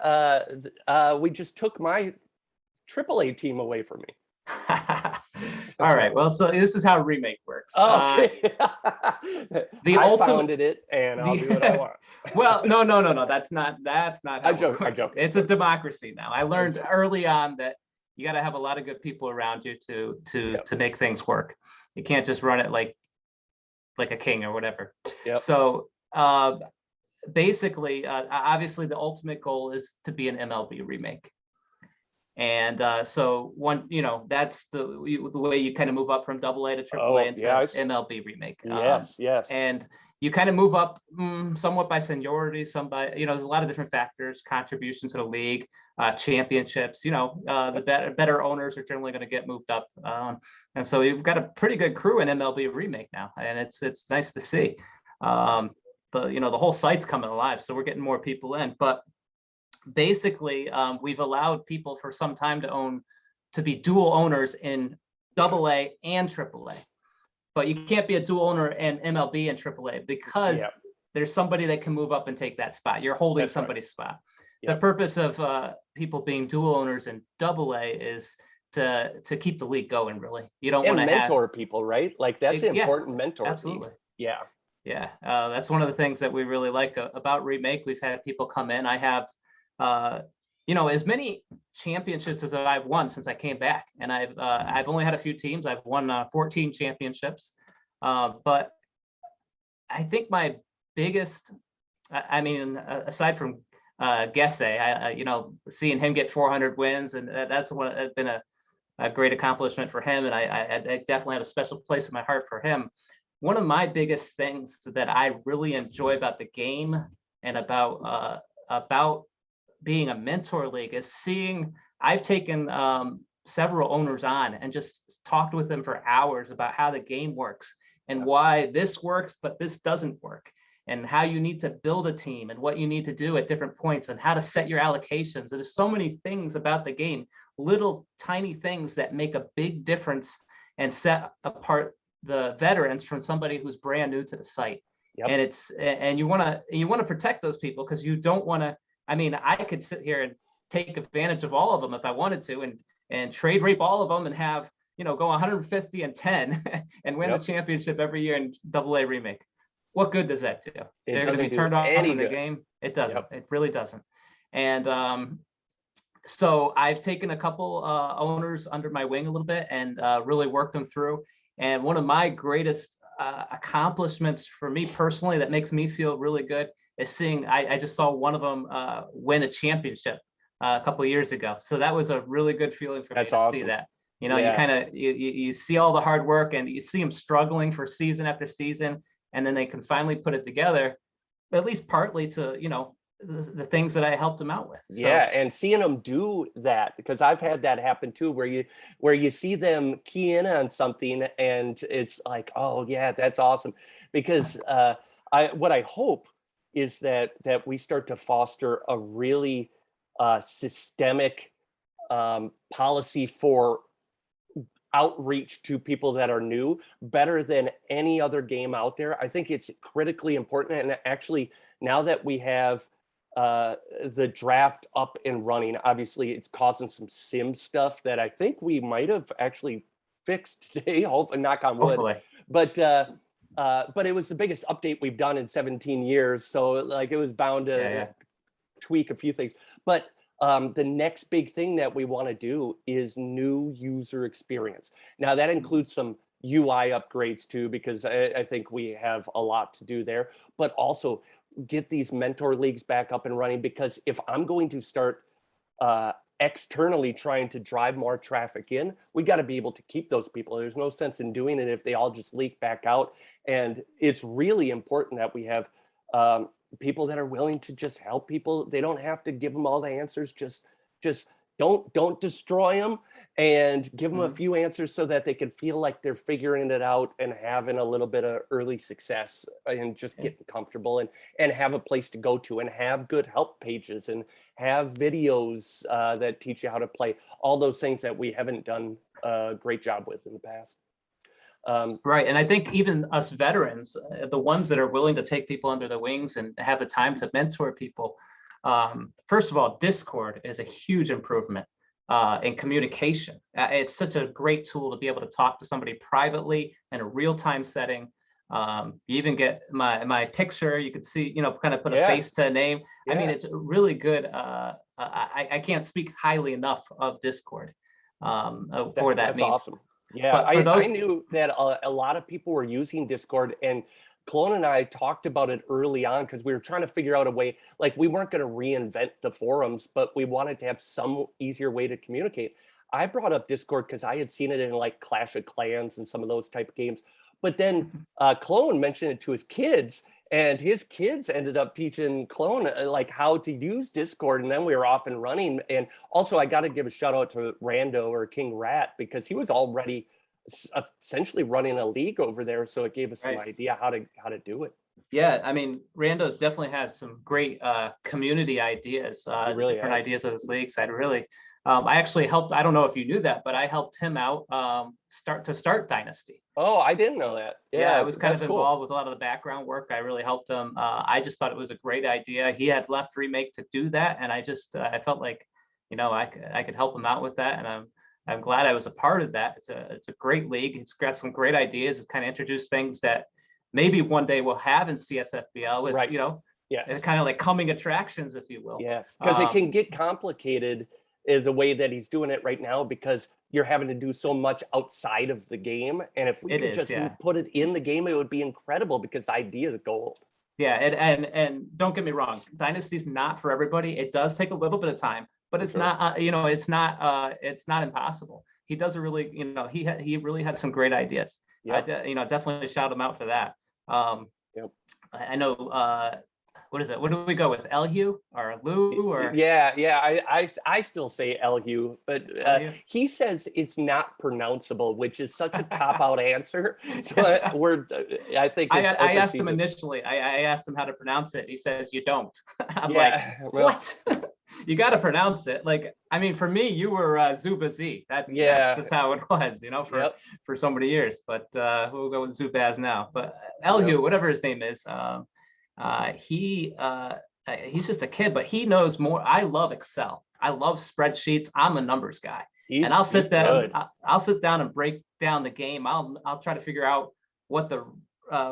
we just took my AAA team away from me? All right. Well, so this is how remake works. Okay. I founded it, and I'll do what I want. Well, no. That's not how I joke. It's a democracy now. I learned early on that you got to have a lot of good people around you to make things work. You can't just run it like a king or whatever. Yep. So basically, obviously, the ultimate goal is to be an MLB remake. And so that's the way you kind of move up from AA to AAA into MLB Remake. Yes. And you kind of move up somewhat by seniority, some by, there's a lot of different factors, contribution to the league, championships, the better owners are generally going to get moved up. And so you've got a pretty good crew in MLB Remake now, and it's nice to see. The whole site's coming alive, so we're getting more people in. But basically, we've allowed people for some time to be dual owners in AA and AAA. But you can't be a dual owner in MLB and AAA because there's somebody that can move up and take that spot. You're holding somebody's spot. Yep. The purpose of people being dual owners in AA is to keep the league going. Really, you don't want to mentor people, right? Like that's an important mentor. Absolutely. Team. Yeah. That's one of the things that we really like about Remake. We've had people come in. I have, as many championships as I've won since I came back, and I've only had a few teams. I've won 14 championships, but I think my biggest, aside from Gesse, seeing him get 400 wins, and that's been a great accomplishment for him, and I definitely have a special place in my heart for him. One of my biggest things that I really enjoy about the game and about being a mentor league is seeing I've taken several owners on and just talked with them for hours about how the game works and why this works, but this doesn't work, and how you need to build a team and what you need to do at different points and how to set your allocations. There's so many things about the game, little tiny things that make a big difference and set apart the veterans from somebody who's brand new to the site. Yep. And you want to protect those people, because you don't want to. I mean, I could sit here and take advantage of all of them if I wanted to, and trade rape all of them and have, go 150-10 and win the championship every year in AA Remake. What good does that do? They're going to be turned off in the game. It doesn't. It really doesn't. And so I've taken a couple owners under my wing a little bit and really worked them through. And one of my greatest accomplishments for me personally that makes me feel really good is seeing, I just saw one of them win a championship a couple of years ago. So that was a really good feeling for me to see that. You kind of, you see all the hard work and you see them struggling for season after season, and then they can finally put it together, at least partly to, the things that I helped them out with. So, and seeing them do that, because I've had that happen too, where you see them key in on something and it's like, oh yeah, that's awesome. Because what I hope is that we start to foster a really systemic policy for outreach to people that are new, better than any other game out there. I think it's critically important. And actually, now that we have the draft up and running, obviously it's causing some sim stuff that I think we might have actually fixed today, hopefully, knock on wood. hopefully. But it was the biggest update we've done in 17 years. So like it was bound to tweak a few things. But the next big thing that we want to do is new user experience. Now that includes some UI upgrades too, because I think we have a lot to do there, but also get these mentor leagues back up and running, because if I'm going to start externally trying to drive more traffic in, we got to be able to keep those people. There's no sense in doing it if they all just leak back out. And it's really important that we have people that are willing to just help people. They don't have to give them all the answers. Just don't destroy them, and give them a few answers so that they can feel like they're figuring it out and having a little bit of early success and just getting comfortable, and have a place to go to, and have good help pages, and have videos that teach you how to play, all those things that we haven't done a great job with in the past. Right. And I think even us veterans, the ones that are willing to take people under their wings and have the time to mentor people, first of all, Discord is a huge improvement in communication. It's such a great tool to be able to talk to somebody privately in a real-time setting. You even get my picture. You could see, kind of put a face to a name. I mean, it's really good. I can't speak highly enough of Discord for that. That's awesome. Yeah, I knew that a lot of people were using Discord, and Clone and I talked about it early on because we were trying to figure out a way, like we weren't going to reinvent the forums, but we wanted to have some easier way to communicate. I brought up Discord because I had seen it in like Clash of Clans and some of those type games. But then Clone mentioned it to his kids, and his kids ended up teaching Clone like how to use Discord, and then we were off and running. And also, I got to give a shout out to Rando, or King Rat, because he was already essentially running a league over there, so it gave us some idea how to do it. Yeah, I mean, Rando's definitely had some great community ideas, different ideas of his leagues. I actually helped. I don't know if you knew that, but I helped him out start Dynasty. Oh, I didn't know that. Yeah, I was kind of involved with a lot of the background work. I really helped him. I just thought it was a great idea. He had left Remake to do that, and I felt like, I could help him out with that, and I'm glad I was a part of that. It's a great league. It's got some great ideas. It's kind of introduced things that maybe one day we'll have in CSFBL. It's kind of like coming attractions, if you will. Yes, because it can get complicated the way that he's doing it right now, because you're having to do so much outside of the game. And if we could just put it in the game, it would be incredible, because the idea is gold. Yeah, and don't get me wrong, Dynasty's not for everybody. It does take a little bit of time, but it's not, it's not impossible. He does a really, he really had some great ideas. Definitely shout him out for that. I know what is it? What do we go with? LU or Lou or Yeah. I still say LU, but LU? he says it's not pronounceable, which is such a cop out answer. So I think it's I open asked him season. initially. I asked him how to pronounce it. He says you don't. I'm like, Yeah, well, what? You got to pronounce it. Like, I mean, for me, you were Zubaz. That's yeah, just how it was, yep, for so many years. But we'll go with Zubaz now. But yep. Elhu, whatever his name is, he's just a kid, but he knows more. I love Excel. I love spreadsheets. I'm a numbers guy, and He's good. I'll sit down and break down the game. I'll try to figure out what the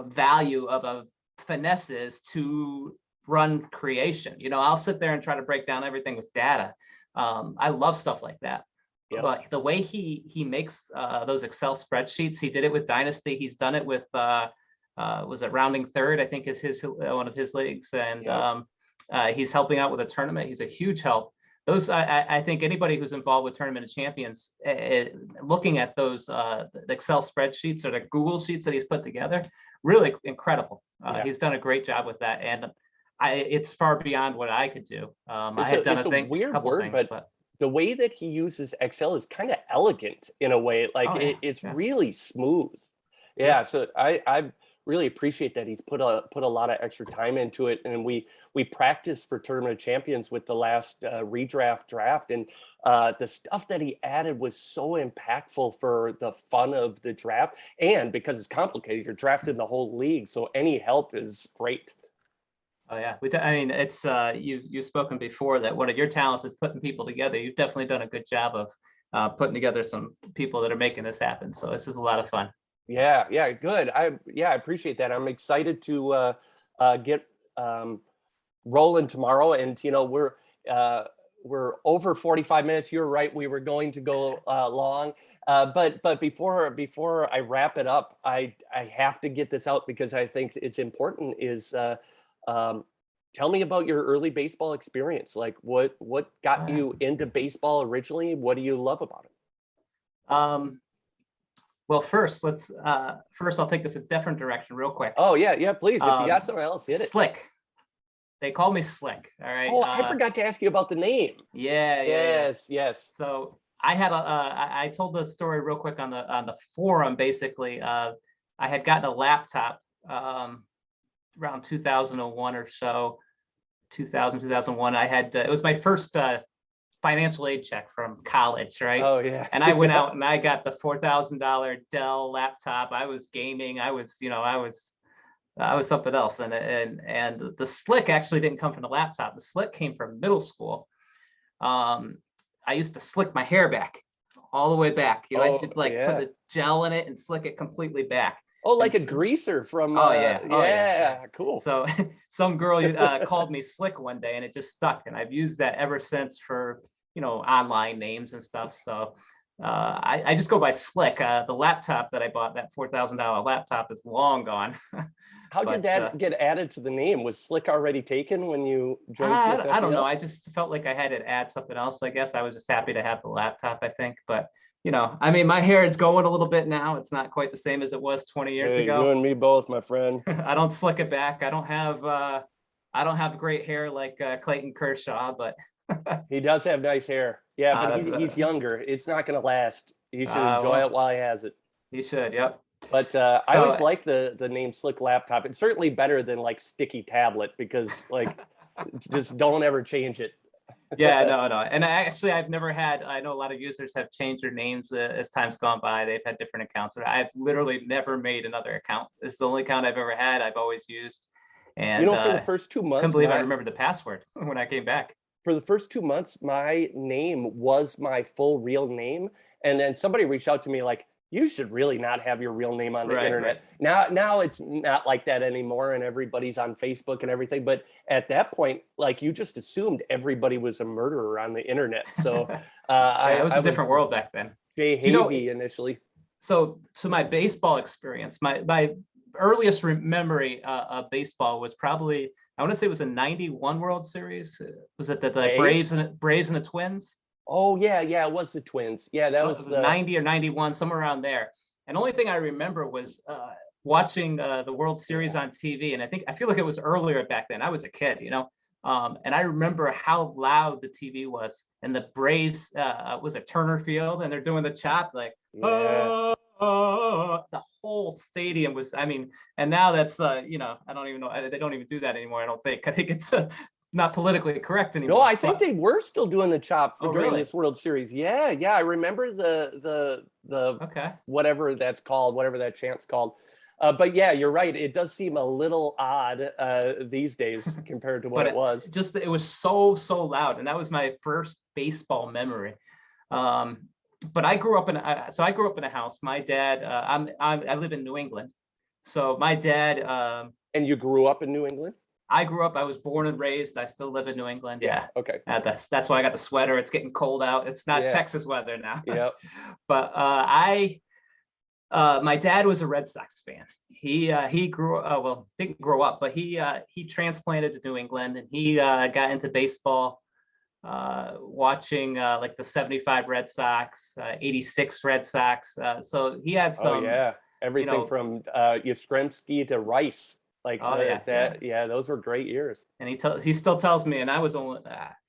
value of a finesse is to run creation. I'll sit there and try to break down everything with data. I love stuff like that. Yep. But the way he makes those Excel spreadsheets, he did it with Dynasty. He's done it with was it Rounding Third? I think is his one of his leagues, and Yep. he's helping out with a tournament. He's a huge help. Those I think anybody who's involved with Tournament of Champions, looking at those the Excel spreadsheets or the Google sheets that he's put together, really incredible. Yeah. He's done a great job with that, and it's far beyond what I could do. I had done it's a weird couple word, things, but the way that he uses Excel is kind of elegant in a way. Like Oh, yeah, it's yeah. really smooth. Yeah, so I really appreciate that he's put a lot of extra time into it, and we practiced for Tournament of Champions with the last redraft draft, and the stuff that he added was so impactful for the fun of the draft, and because it's complicated, you're drafting the whole league, so any help is great. Oh yeah, I mean, it's you've spoken before that one of your talents is putting people together. You've definitely done a good job of putting together some people that are making this happen. So this is a lot of fun. Yeah, good. I appreciate that. I'm excited to get rolling tomorrow, and we're over 45 minutes. You're right. We were going to go long, but before I wrap it up, I have to get this out because I think it's important. Tell me about your early baseball experience. Like what got you into baseball originally? What do you love about it? Well, first I'll take this a different direction real quick. Oh yeah, please. If you got something else, hit it. Slick. They call me Slick. All right. Oh, I forgot to ask you about the name. Yeah. Yes. So I had I told the story real quick on the forum. Basically, I had gotten a laptop around 2001 or so, 2001. I had it was my first financial aid check from college, right? Oh yeah. And I went out and I got the $4,000 Dell laptop. I was gaming. I was something else. And the Slick actually didn't come from the laptop. The Slick came from middle school. I used to slick my hair back all the way back. I used to put this gel in it and slick it completely back. Oh, like a greaser from. Yeah. Cool. So some girl called me Slick one day, and it just stuck, and I've used that ever since for online names and stuff. So I just go by Slick. The laptop that I bought, that $4,000 laptop, is long gone. How did that get added to the name? Was Slick already taken when you joined CSFBL? I don't know. I just felt like I had to add something else. I guess I was just happy to have the laptop, I think. But I mean, my hair is going a little bit now. It's not quite the same as it was 20 years ago. You and me both, my friend. I don't slick it back. I don't have great hair like Clayton Kershaw, but he does have nice hair. Yeah, but he's younger. It's not going to last. He should enjoy it while he has it. He should. Yep. But I always like the name Slick Laptop. It's certainly better than like Sticky Tablet because just don't ever change it. Yeah, no. And I've never had, I know a lot of users have changed their names as time's gone by. They've had different accounts. I've literally never made another account. This is the only account I've ever had. I've always used. And for the first 2 months, I couldn't believe I remembered the password when I came back. For the first 2 months, my name was my full real name. And then somebody reached out to me like, you should really not have your real name on the internet. Right. Now it's not like that anymore, and everybody's on Facebook and everything. But at that point, like, you just assumed everybody was a murderer on the internet. So it was a different world back then. Jay Havey initially. So to my baseball experience, my earliest memory of baseball was probably, I want to say it was a '91 World Series. Was it the Braves and the Twins? Oh yeah, it was the Twins. Yeah, that was the 90 or 91, somewhere around there. And the only thing I remember was watching the World Series on TV, and I feel like it was earlier back then. I was a kid, and I remember how loud the TV was, and the Braves was at Turner Field, and they're doing the chop like, Yeah. the whole stadium was. I mean, and now that's I don't even know. They don't even do that anymore. I don't think. I think it's not politically correct anymore. No, I think they were still doing the chop during really? this World Series. Yeah, I remember the Okay. whatever that's called, whatever that chant's called. But yeah, you're right. It does seem a little odd these days compared to what it was. It was so loud, and that was my first baseball memory. But I grew up in a house. My dad, I live in New England, so my dad. And you grew up in New England? I was born and raised. I still live in New England. Yeah. Okay. That's why I got the sweater. It's getting cold out. It's not Texas weather now. Yeah. But my dad was a Red Sox fan. He didn't grow up, but he transplanted to New England, and he got into baseball watching like the 75 Red Sox, 86 Red Sox. So he had some. Oh yeah, everything from Yastrzemski to Rice. Like those were great years. And he still tells me, and I was only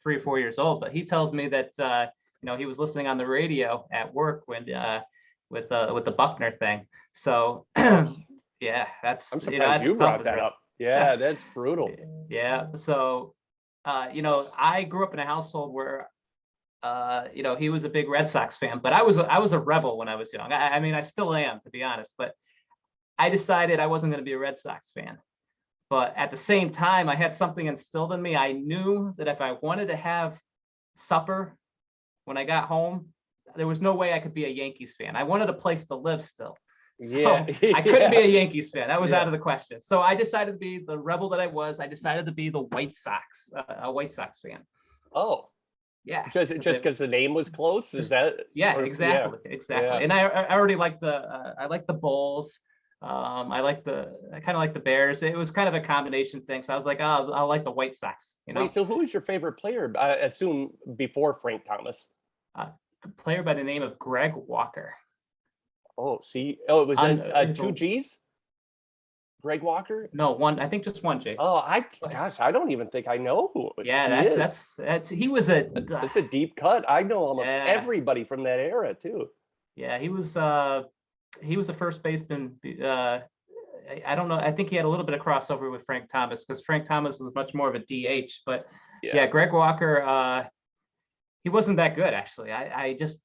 3 or 4 years old, but he tells me that he was listening on the radio at work when with the Buckner thing. So yeah, that's I'm surprised you brought that up. Yeah, that's brutal. Yeah. So I grew up in a household where he was a big Red Sox fan, but I was a rebel when I was young. I mean, I still am, to be honest, but I decided I wasn't going to be a Red Sox fan. But at the same time, I had something instilled in me. I knew that if I wanted to have supper when I got home, there was no way I could be a Yankees fan. I wanted a place to live still. So I couldn't be a Yankees fan. That was out of the question. So I decided to be the rebel that I was. I decided to be the White Sox, a White Sox fan. Oh. Yeah. Just because the name was close? Is that? Yeah, exactly. Yeah. And I already like I like the Bulls. I kind of like the Bears. It was kind of a combination thing. So I was like, oh, I like the White Sox. Wait, so who is your favorite player? I assume before Frank Thomas. A player by the name of Greg Walker. Oh, see. Oh, it was 2 G's? Greg Walker? No, one. I think just 1 G. Oh, I don't even think I know who. Yeah, he was a. It's a deep cut. I know almost everybody from that era too. Yeah, he was a first baseman. I don't know. I think he had a little bit of crossover with Frank Thomas, because Frank Thomas was much more of a DH. But Greg Walker, he wasn't that good actually. I just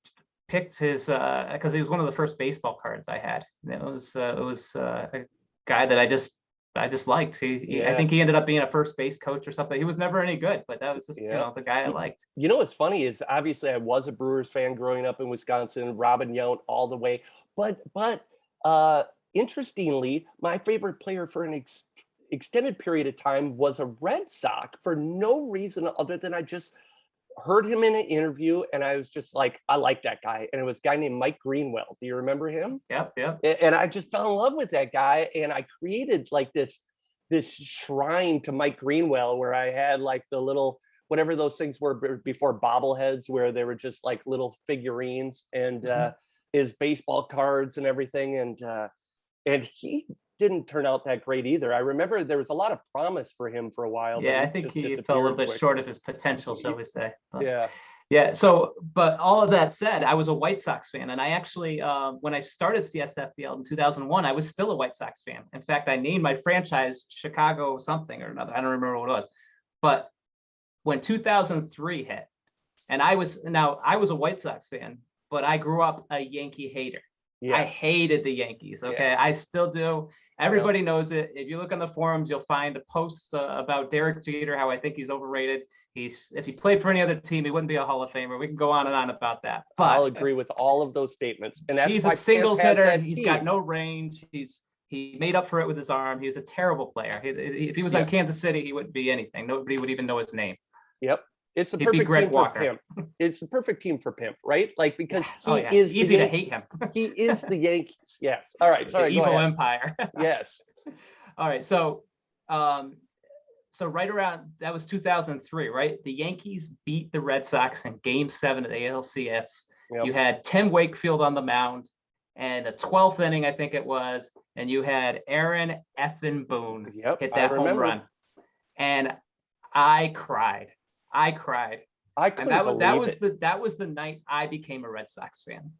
picked his because he was one of the first baseball cards I had. It was a guy that I just liked. I think he ended up being a first base coach or something. He was never any good, but that was just the guy I liked. You know what's funny is obviously I was a Brewers fan growing up in Wisconsin, Robin Yount all the way. But interestingly, my favorite player for an extended period of time was a Red Sox for no reason other than I just heard him in an interview and I was just like, I like that guy. And it was a guy named Mike Greenwell. Do you remember him? Yep. And I just fell in love with that guy. And I created like this shrine to Mike Greenwell where I had like the little, whatever those things were before bobbleheads, where they were just like little figurines and his baseball cards and everything. And he didn't turn out that great either. I remember there was a lot of promise for him for a while. Yeah, I think he fell a little bit short of his potential, shall we say. But, yeah. So, but all of that said, I was a White Sox fan. And I actually, when I started CSFBL in 2001, I was still a White Sox fan. In fact, I named my franchise Chicago something or another. I don't remember what it was. But when 2003 hit, and I was a White Sox fan, but I grew up a Yankee hater. Yeah. I hated the Yankees. Okay. Yeah. I still do. Everybody knows it. If you look on the forums, you'll find posts about Derek Jeter, how I think he's overrated. If he played for any other team, he wouldn't be a Hall of Famer. We can go on and on about that. But I'll agree with all of those statements. And that's he's a singles hitter. He's got no range. He made up for it with his arm. He's a terrible player. If he was on Kansas City, he wouldn't be anything. Nobody would even know his name. Yep. It's the perfect team for Pimp. It's the perfect team for Pimp, right? Like, because he is easy to hate him. He is the Yankees. Yes. All right. Sorry. The evil empire. Yes. All right. So right around, that was 2003, right? The Yankees beat the Red Sox in Game 7 of the ALCS. Yep. You had Tim Wakefield on the mound, and the 12th inning, I think it was, and you had Aaron effing Boone Yep, hit I that home remember. run, and I cried. I cried. I And couldn't believe it. that was the night I became a Red Sox fan.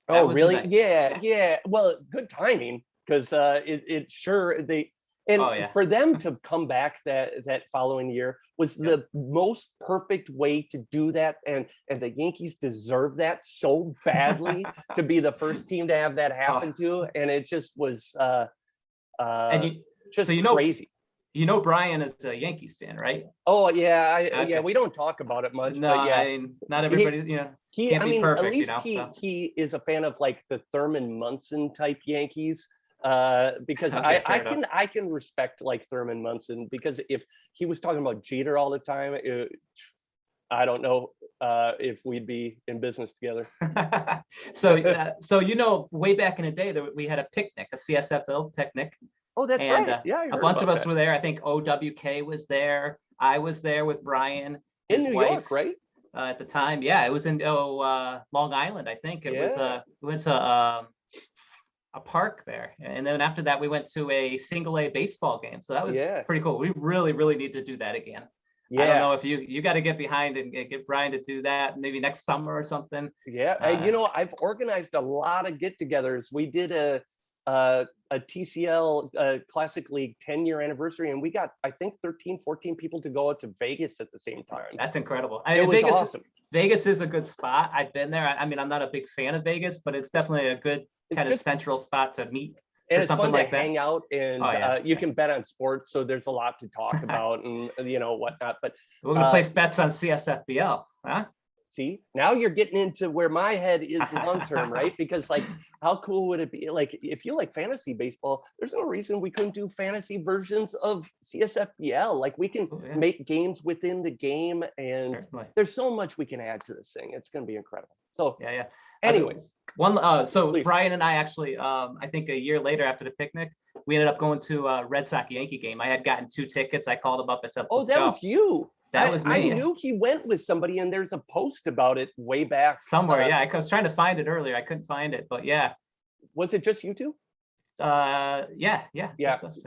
That Oh, was the really? night. Yeah. Well, good timing, because it sure they and Oh yeah. for them to come back that following year was the most perfect way to do that, and the Yankees deserve that so badly to be the first team to have that happen to, and it just was And you, just so crazy. Brian is a Yankees fan, right? Oh yeah, Okay. we don't talk about it much, No, but yeah. I mean, not everybody, can't be At perfect, least he is a fan of like the Thurman Munson type Yankees, because Okay, fair enough. I can respect like Thurman Munson, because if he was talking about Jeter all the time, I don't know if we'd be in business together. So way back in the day that we had a picnic, a CSFBL picnic, Oh, that's and right. Yeah, I a heard bunch of about us that. were there. I think OWK was there. I was there with Brian, In his New wife, York, right? at the time. Yeah, it was in Long Island, I think. It was Yeah. we went to a park there, and then after that we went to a single A baseball game. So that was Yeah. pretty cool. We really need to do that again. I don't Yeah. know if you got to get behind and get Brian to do that maybe next summer or something. Yeah. I've organized a lot of get-togethers. We did a TCL Classic League 10-year anniversary, and we got, I think, 13, 14 people to go out to Vegas at the same time. That's incredible. It was awesome. Vegas is a good spot. I've been there. I mean, I'm not a big fan of Vegas, but it's definitely a good kind of central spot to meet. And it's something fun like to hang out, and you can bet on sports, so there's a lot to talk about and whatnot. But we're gonna place bets on CSFBL, huh? See, now you're getting into where my head is long term, right? Because like, how cool would it be? Like, if you like fantasy baseball, there's no reason we couldn't do fantasy versions of CSFBL. Like, we can make games within the game, and Certainly. There's so much we can add to this thing. It's going to be incredible. So yeah. Anyways, please. Brian and I actually, I think a year later after the picnic, we ended up going to a Red Sox Yankee game. I had gotten 2 tickets. I called him up. I said, "Oh, that was you." That was me. I knew he went with somebody, and there's a post about it way back somewhere. I was trying to find it earlier. I couldn't find it, but yeah. Was it just you two? Yeah.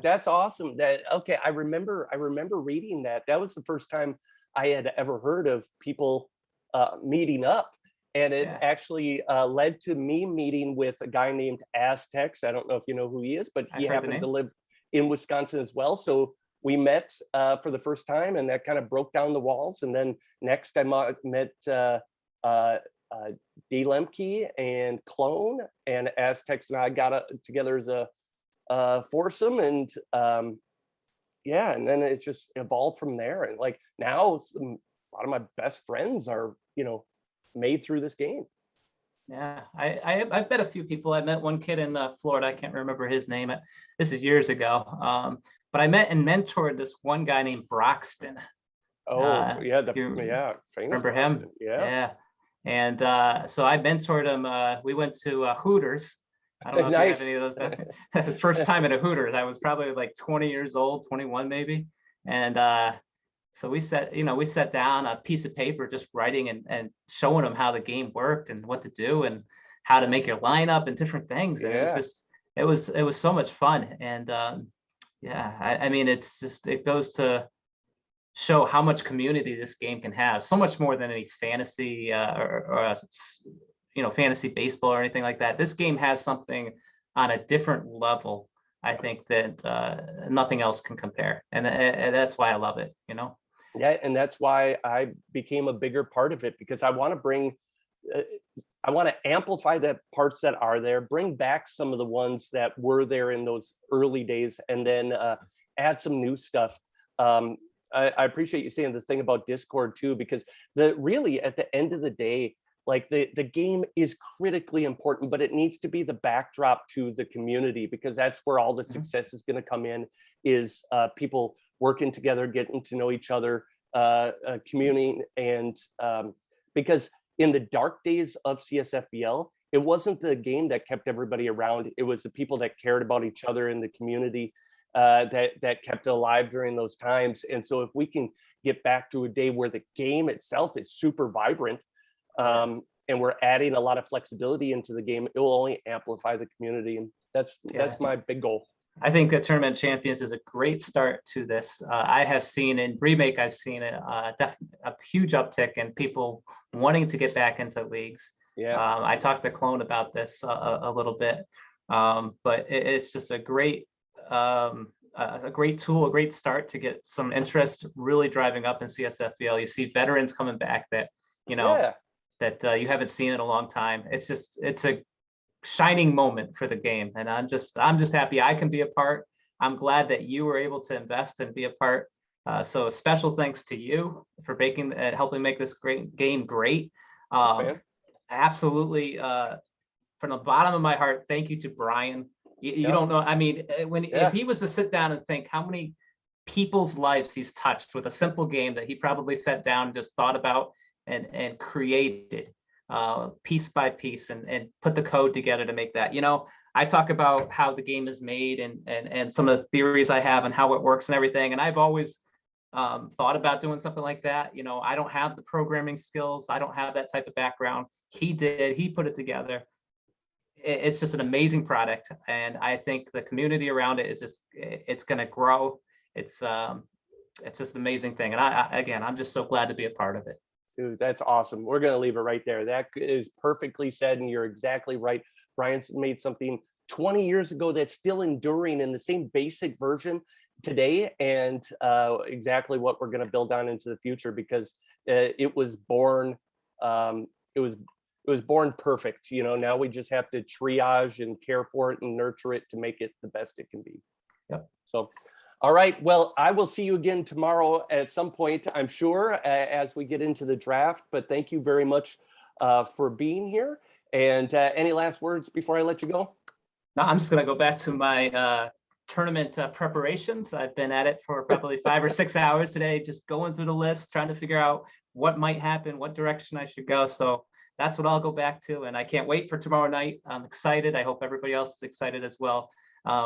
That's awesome. I remember reading that. That was the first time I had ever heard of people meeting up, and it actually led to me meeting with a guy named Aztecs. I don't know if you know who he is, but he happened to live in Wisconsin as well. So we met for the first time, and that kind of broke down the walls. And then next I met D. Lemke and Clone, and Aztecs and I got together as a foursome, and and then it just evolved from there. And like now, a lot of my best friends are made through this game. Yeah, I've met a few people. I met one kid in Florida. I can't remember his name. This is years ago. But I met and mentored this one guy named Broxton. Oh, famous. Remember Broxton. him? Yeah. And so I mentored him. We went to Hooters. I don't know if you have any of those. First time at a Hooters. I was probably like 20 years old, 21 maybe. And so we sat down a piece of paper, just writing and showing them how the game worked and what to do and how to make your lineup and different things. And it was so much fun. And I mean, it goes to show how much community this game can have. So much more than any fantasy or fantasy baseball or anything like that. This game has something on a different level, I think, that nothing else can compare. And that's why I love it, Yeah, and that's why I became a bigger part of it, because I want to amplify the parts that are there, bring back some of the ones that were there in those early days, and then add some new stuff. I appreciate you saying the thing about Discord too, because really at the end of the day, like the game is critically important, but it needs to be the backdrop to the community, because that's where all the success is going to come in, is people working together, getting to know each other, communing. And because in the dark days of CSFBL, it wasn't the game that kept everybody around. It was the people that cared about each other in the community that kept it alive during those times. And so if we can get back to a day where the game itself is super vibrant, and we're adding a lot of flexibility into the game, it will only amplify the community. And That's my big goal. I think that Tournament of Champions is a great start to this. I have seen in Remake, I've seen a huge uptick in people wanting to get back into leagues. Yeah. I talked to Clone about this a little bit, but it's just a great tool, a great start to get some interest really driving up in CSFBL. You see veterans coming back that, that you haven't seen in a long time. It's a shining moment for the game, and I'm just happy I can be a part. I'm glad that you were able to invest and be a part. So a special thanks to you for helping make this great game great. Absolutely, from the bottom of my heart, thank you to Brian. You don't know. I mean, if he was to sit down and think how many people's lives he's touched with a simple game that he probably sat down and just thought about and created piece by piece and put the code together to make that. I talk about how the game is made and some of the theories I have and how it works and everything. And I've always thought about doing something like that. I don't have the programming skills. I don't have that type of background. He did. He put it together. It's just an amazing product, and I think the community around it is it's going to grow. It's just an amazing thing, and I'm just so glad to be a part of it. Dude, that's awesome. We're going to leave it right there. That is perfectly said, and you're exactly right. Brian's made something 20 years ago that's still enduring in the same basic version today, and exactly what we're going to build on into the future, because it was born. It was born perfect. Now we just have to triage and care for it and nurture it to make it the best it can be. Yep. So, all right. Well, I will see you again tomorrow at some point, I'm sure, as we get into the draft. But thank you very much for being here. And any last words before I let you go? No, I'm just going to go back to my tournament preparations. I've been at it for probably 5 or 6 hours today, just going through the list, trying to figure out what might happen, what direction I should go. So that's what I'll go back to. And I can't wait for tomorrow night. I'm excited. I hope everybody else is excited as well.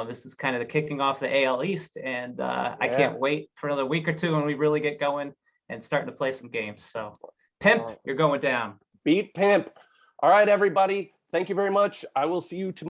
This is kind of the kicking off the AL East, and I can't wait for another week or two when we really get going and starting to play some games. So Pimp, you're going down. Beat Pimp. All right, everybody. Thank you very much. I will see you tomorrow.